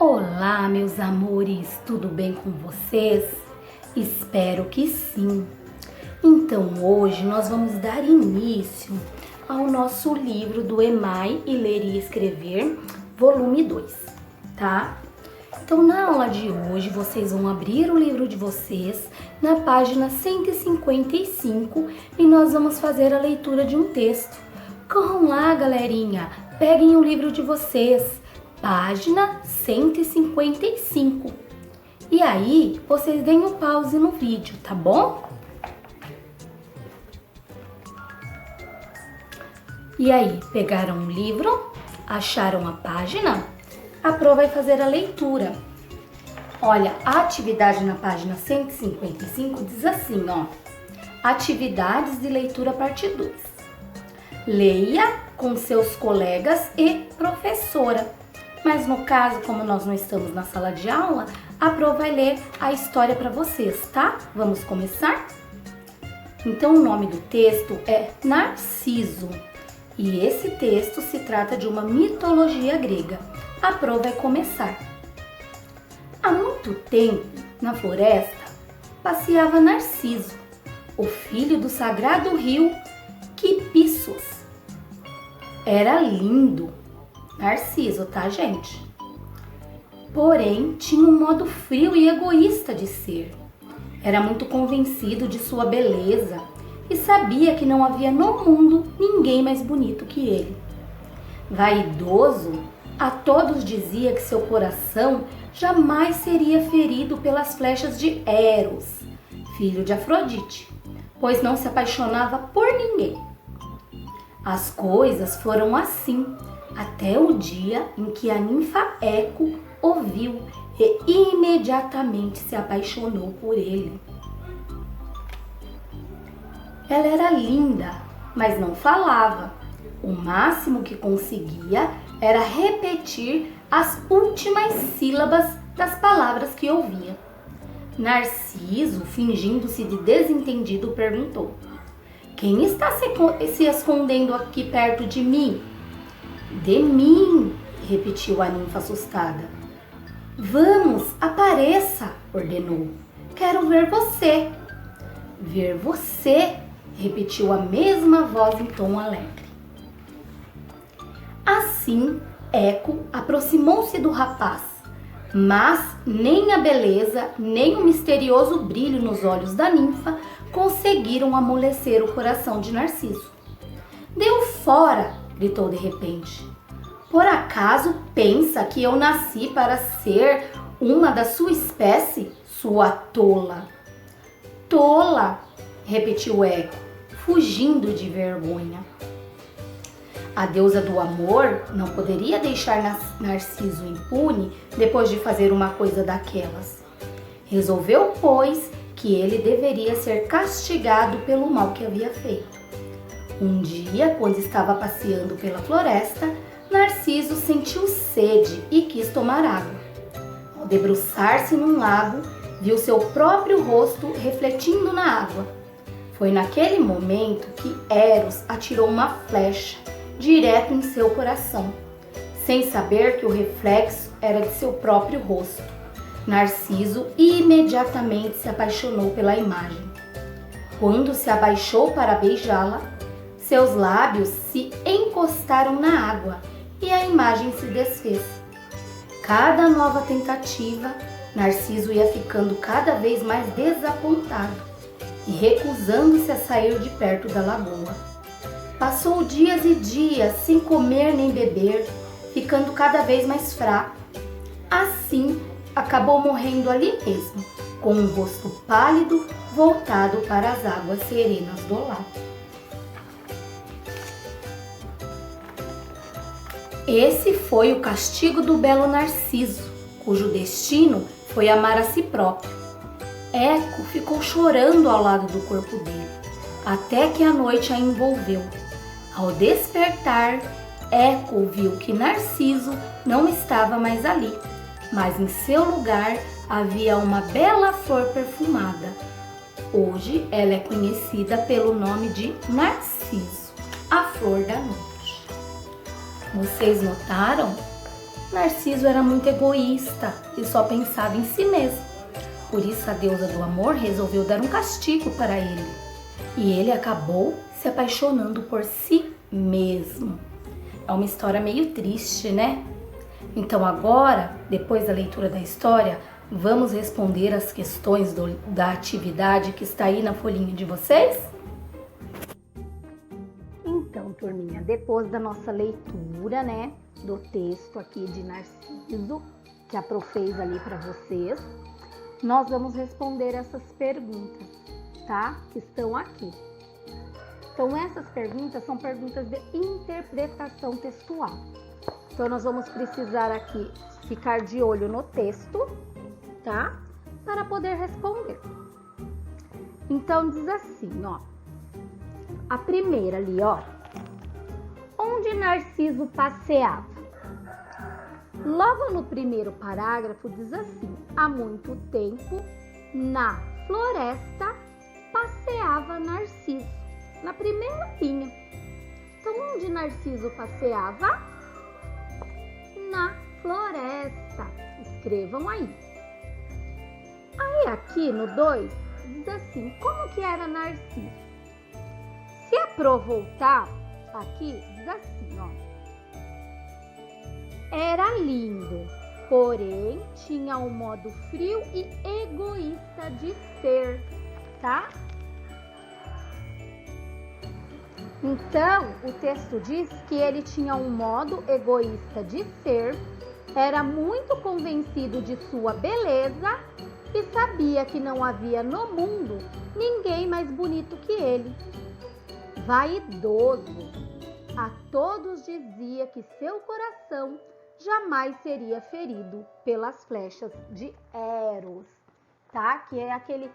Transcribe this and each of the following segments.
Olá, meus amores, tudo bem com vocês? Espero que sim. Então, hoje nós vamos dar início ao nosso livro do Emai e Ler e Escrever, volume 2, tá? Então, na aula de hoje, vocês vão abrir o livro de vocês na página 155 e nós vamos fazer a leitura de um texto. Corram lá, galerinha, peguem o livro de vocês. Página 155. E aí, vocês deem um pause no vídeo, tá bom? E aí, pegaram o livro? Acharam a página? A Pro vai fazer a leitura. Olha, a atividade na página 155 diz assim, ó. Atividades de leitura parte 2. Leia com seus colegas e professora. Mas no caso, como nós não estamos na sala de aula, a Pro vai ler a história para vocês, tá? Vamos começar? Então, o nome do texto é Narciso. E esse texto se trata de uma mitologia grega. A Pro vai começar. Há muito tempo, na floresta, passeava Narciso, o filho do sagrado rio Quipissos. Era lindo. Narciso, tá, gente? Porém, tinha um modo frio e egoísta de ser. Era muito convencido de sua beleza e sabia que não havia no mundo ninguém mais bonito que ele. Vaidoso, a todos dizia que seu coração jamais seria ferido pelas flechas de Eros, filho de Afrodite, pois não se apaixonava por ninguém. As coisas foram assim, até o dia em que a ninfa Eco o viu e imediatamente se apaixonou por ele. Ela era linda, mas não falava. O máximo que conseguia era repetir as últimas sílabas das palavras que ouvia. Narciso, fingindo-se de desentendido, perguntou: "Quem está se escondendo aqui perto de mim?" "De mim", repetiu a ninfa assustada. "Vamos, apareça", ordenou. "Quero ver você." "Ver você", repetiu a mesma voz em tom alegre. Assim, Eco aproximou-se do rapaz, mas nem a beleza, nem o misterioso brilho nos olhos da ninfa conseguiram amolecer o coração de Narciso. "Deu fora!" gritou de repente. "Por acaso pensa que eu nasci para ser uma da sua espécie, sua tola?" "Tola!" repetiu Eco, fugindo de vergonha. A deusa do amor não poderia deixar Narciso impune depois de fazer uma coisa daquelas. Resolveu, pois, que ele deveria ser castigado pelo mal que havia feito. Um dia, quando estava passeando pela floresta, Narciso sentiu sede e quis tomar água. Ao debruçar-se num lago, viu seu próprio rosto refletindo na água. Foi naquele momento que Eros atirou uma flecha direto em seu coração, sem saber que o reflexo era de seu próprio rosto. Narciso imediatamente se apaixonou pela imagem. Quando se abaixou para beijá-la, seus lábios se encostaram na água e a imagem se desfez. Cada nova tentativa, Narciso ia ficando cada vez mais desapontado e recusando-se a sair de perto da lagoa. Passou dias e dias sem comer nem beber, ficando cada vez mais fraco. Assim, acabou morrendo ali mesmo, com um rosto pálido voltado para as águas serenas do lago. Esse foi o castigo do belo Narciso, cujo destino foi amar a si próprio. Eco ficou chorando ao lado do corpo dele, até que a noite a envolveu. Ao despertar, Eco viu que Narciso não estava mais ali, mas em seu lugar havia uma bela flor perfumada. Hoje ela é conhecida pelo nome de Narciso, a flor da noite. Vocês notaram Narciso era muito egoísta e só pensava em si mesmo. Por isso a deusa do amor resolveu dar um castigo para ele. E ele acabou se apaixonando por si mesmo. É uma história meio triste, né? Então agora, depois da leitura da história, vamos responder as questões da atividade que está aí na folhinha de vocês? Então, turminha, depois da nossa leitura, né, do texto aqui de Narciso, que a Pro fez ali para vocês, nós vamos responder essas perguntas, tá? Que estão aqui. Então, essas perguntas são perguntas de interpretação textual. Então, nós vamos precisar aqui ficar de olho no texto, tá? Para poder responder. Então, diz assim, ó. A primeira ali, ó. Onde Narciso passeava? Logo no primeiro parágrafo diz assim: há muito tempo, na floresta, passeava Narciso. Na primeira linha. Então, onde Narciso passeava? Na floresta. Escrevam aí. Aí aqui no 2, diz assim, como que era Narciso? Se a Pro voltar, aqui diz assim, ó. Era lindo, porém tinha um modo frio e egoísta de ser, tá? Então, o texto diz que ele tinha um modo egoísta de ser, era muito convencido de sua beleza e sabia que não havia no mundo ninguém mais bonito que ele. Vaidoso, a todos dizia que seu coração jamais seria ferido pelas flechas de Eros, tá? Que é aquele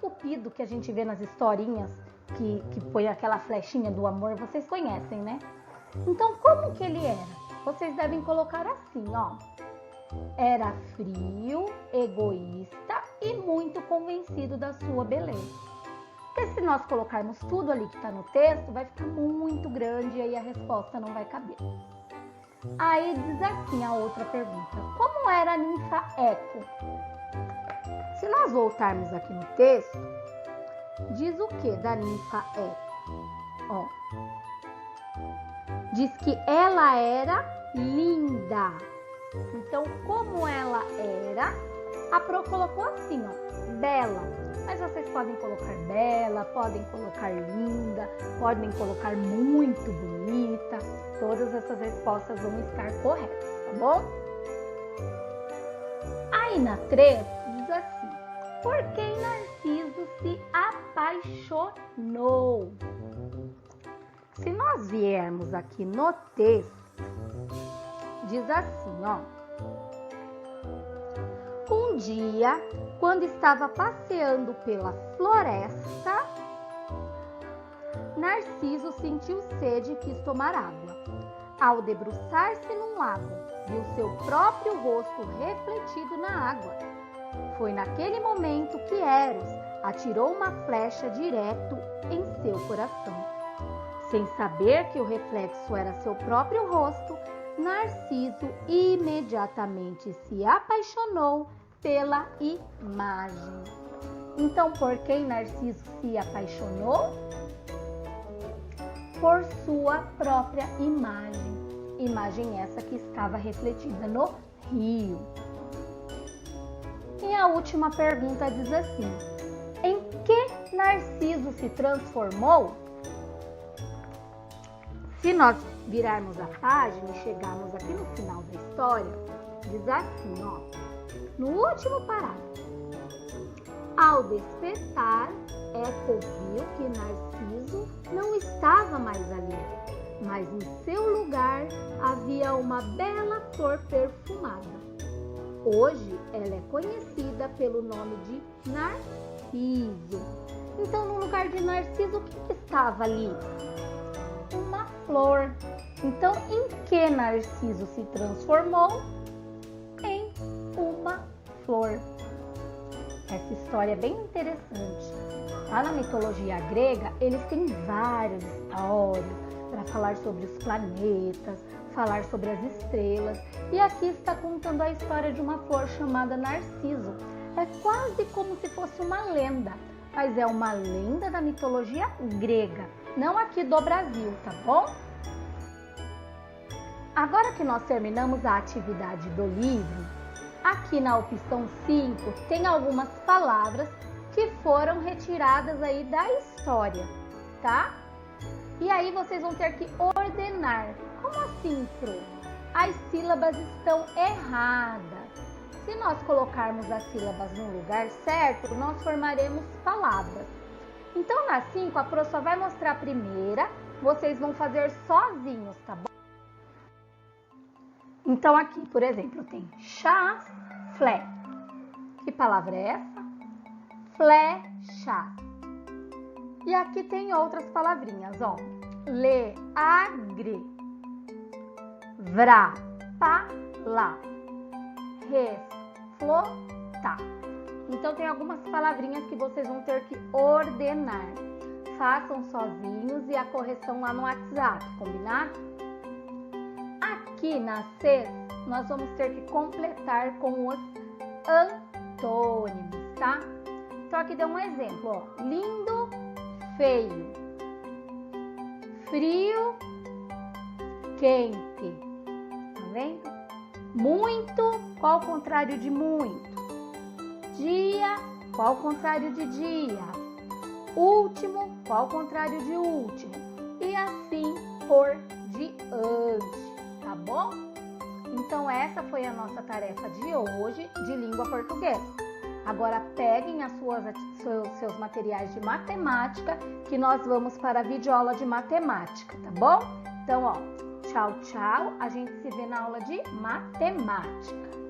cupido que a gente vê nas historinhas, que põe aquela flechinha do amor, vocês conhecem, né? Então, como que ele era? Vocês devem colocar assim, ó. Era frio, egoísta e muito convencido da sua beleza. Porque se nós colocarmos tudo ali que está no texto, vai ficar muito grande e aí a resposta não vai caber. Aí diz assim a outra pergunta. Como era a ninfa Eco? Se nós voltarmos aqui no texto, diz o que da ninfa Eco? Ó, diz que ela era linda. Então, como ela era, a Pro colocou assim, ó, bela. Mas vocês podem colocar bela, podem colocar linda, podem colocar muito bonita. Todas essas respostas vão estar corretas, tá bom? Aí na 3 diz assim, por quem Narciso se apaixonou? Se nós viermos aqui no texto, diz assim, ó. Um dia, quando estava passeando pela floresta, Narciso sentiu sede e quis tomar água. Ao debruçar-se num lago, viu seu próprio rosto refletido na água. Foi naquele momento que Eros atirou uma flecha direto em seu coração. Sem saber que o reflexo era seu próprio rosto, Narciso imediatamente se apaixonou pela imagem. Então, por quem Narciso se apaixonou? Por sua própria imagem. Imagem essa que estava refletida no rio. E a última pergunta diz assim: em que Narciso se transformou? Se nós virarmos a página e chegarmos aqui no final da história, diz assim, ó, no último parágrafo. Ao despertar, Eco viu que Narciso não estava mais ali, mas em seu lugar havia uma bela flor perfumada. Hoje ela é conhecida pelo nome de Narciso. Então, no lugar de Narciso, o que estava ali? Uma flor. Então, em que Narciso se transformou? Em uma flor. Essa história é bem interessante. Lá na mitologia grega, eles têm várias histórias para falar sobre os planetas, falar sobre as estrelas. E aqui está contando a história de uma flor chamada Narciso. É quase como se fosse uma lenda, mas é uma lenda da mitologia grega, não aqui do Brasil, tá bom? Agora que nós terminamos a atividade do livro, aqui na opção 5 tem algumas palavras que foram retiradas aí da história, tá? E aí vocês vão ter que ordenar. Como assim, Fro? As sílabas estão erradas. Se nós colocarmos as sílabas no lugar certo, nós formaremos palavras. Então, na 5, a Pro só vai mostrar a primeira, vocês vão fazer sozinhos, tá bom? Então, aqui, por exemplo, tem chaflé. Que palavra é essa? Flecha. E aqui tem outras palavrinhas, ó. Leagre. Vrapalá. Reflotar. Então, tem algumas palavrinhas que vocês vão ter que ordenar. Façam sozinhos e a correção lá no WhatsApp, combinado? Aqui na 6, nós vamos ter que completar com os antônimos, tá? Então, aqui deu um exemplo, ó. Lindo, feio. Frio, quente. Tá vendo? Muito, qual o contrário de muito? Dia, qual o contrário de dia? Último, qual o contrário de último? E assim por diante, tá bom? Então essa foi a nossa tarefa de hoje de língua portuguesa. Agora peguem seus materiais de matemática que nós vamos para a videoaula de matemática, tá bom? Então, ó, tchau, tchau. A gente se vê na aula de matemática.